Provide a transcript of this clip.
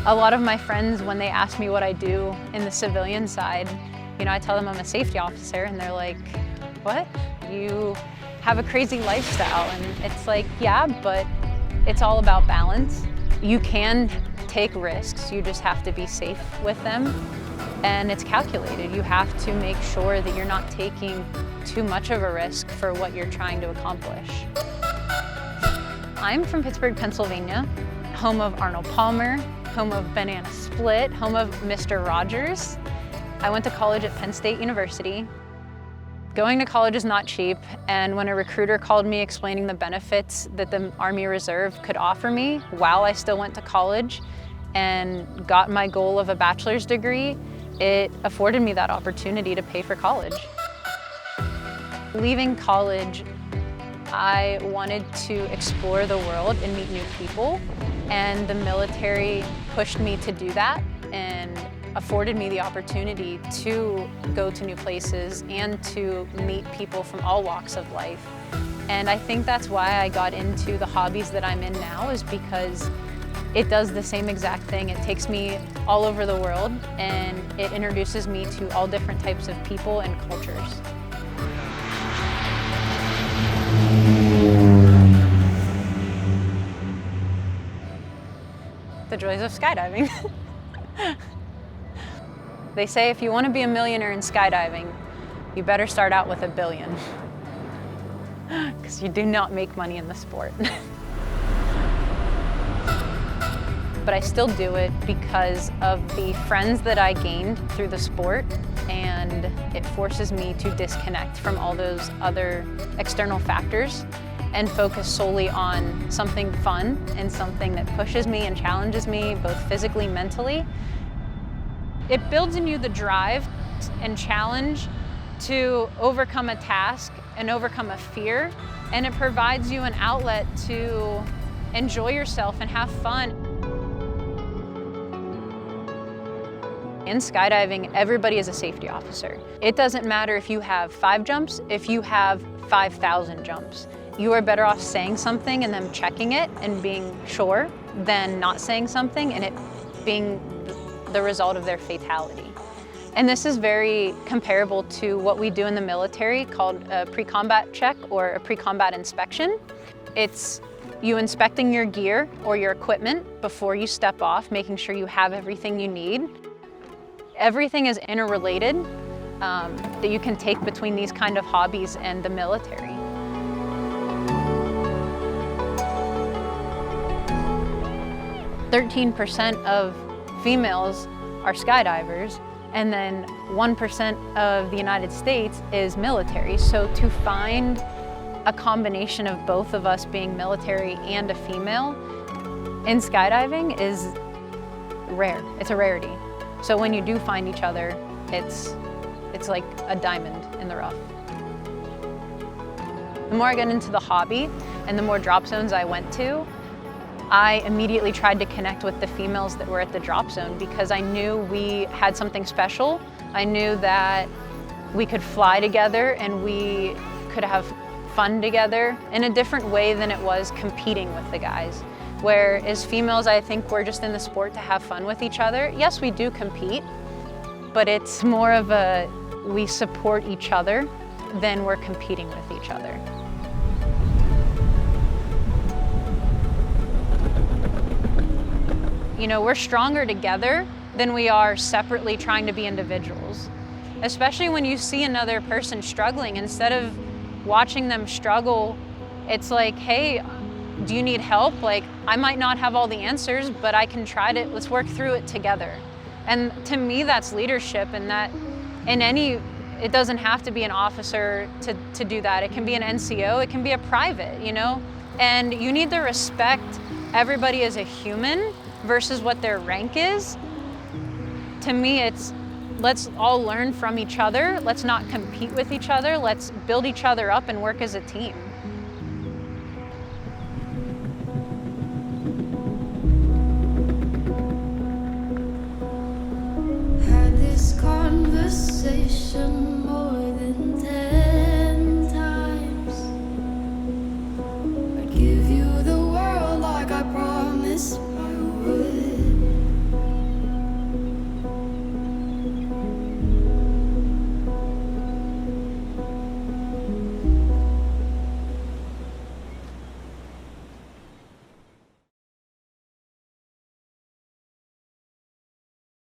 A lot of my friends, when they ask me what I do in the civilian side, I tell them I'm a safety officer, and they're like, what? You have a crazy lifestyle. And it's like, yeah, but it's all about balance. You can take risks, you just have to be safe with them. And it's calculated. You have to make sure that you're not taking too much of a risk for what you're trying to accomplish. I'm from Pittsburgh, Pennsylvania, home of Arnold Palmer, home of Banana Split, home of Mr. Rogers. I went to college at Penn State University. Going to college is not cheap, and when a recruiter called me explaining the benefits that the Army Reserve could offer me while I still went to college and got my goal of a bachelor's degree, it afforded me that opportunity to pay for college. Leaving college, I wanted to explore the world and meet new people, and the military pushed me to do that and afforded me the opportunity to go to new places and to meet people from all walks of life. And I think that's why I got into the hobbies that I'm in now, is because it does the same exact thing. It takes me all over the world, and it introduces me to all different types of people and cultures. The joys of skydiving. They say if you want to be a millionaire in skydiving, you better start out with $1 billion, because you do not make money in the sport. But I still do it because of the friends that I gained through the sport, and it forces me to disconnect from all those other external factors and focus solely on something fun and something that pushes me and challenges me both physically and mentally. It builds in you the drive and challenge to overcome a task and overcome a fear, and it provides you an outlet to enjoy yourself and have fun. In skydiving, everybody is a safety officer. It doesn't matter if you have 5 jumps, if you have 5,000 jumps. You are better off saying something and them checking it and being sure than not saying something and it being the result of their fatality. And this is very comparable to what we do in the military called a pre-combat check or a pre-combat inspection. It's you inspecting your gear or your equipment before you step off, making sure you have everything you need. Everything is interrelated that you can take between these kind of hobbies and the military. "13% of females are skydivers, and then 1% of the United States is military. So to find a combination of both of us being military and a female in skydiving is rare. It's a rarity. So when you do find each other, it's like a diamond in the rough. The more I got into the hobby and the more drop zones I went to, I immediately tried to connect with the females that were at the drop zone because I knew we had something special. I knew that we could fly together and we could have fun together in a different way than it was competing with the guys. Where as females, I think we're just in the sport to have fun with each other. Yes, we do compete, but it's more of a we support each other than we're competing with each other. You know, we're stronger together than we are separately trying to be individuals. Especially when you see another person struggling, instead of watching them struggle, it's like, hey, do you need help? Like, I might not have all the answers, but I can try to, let's work through it together. And to me, that's leadership, and that in any, it doesn't have to be an officer to do that. It can be an NCO, it can be a private, you know? And you need to respect everybody as a human versus what their rank is. To me, it's let's all learn from each other. Let's not compete with each other. Let's build each other up and work as a team. Had this conversation more than 10 times. I'd give you the world like I promised I would.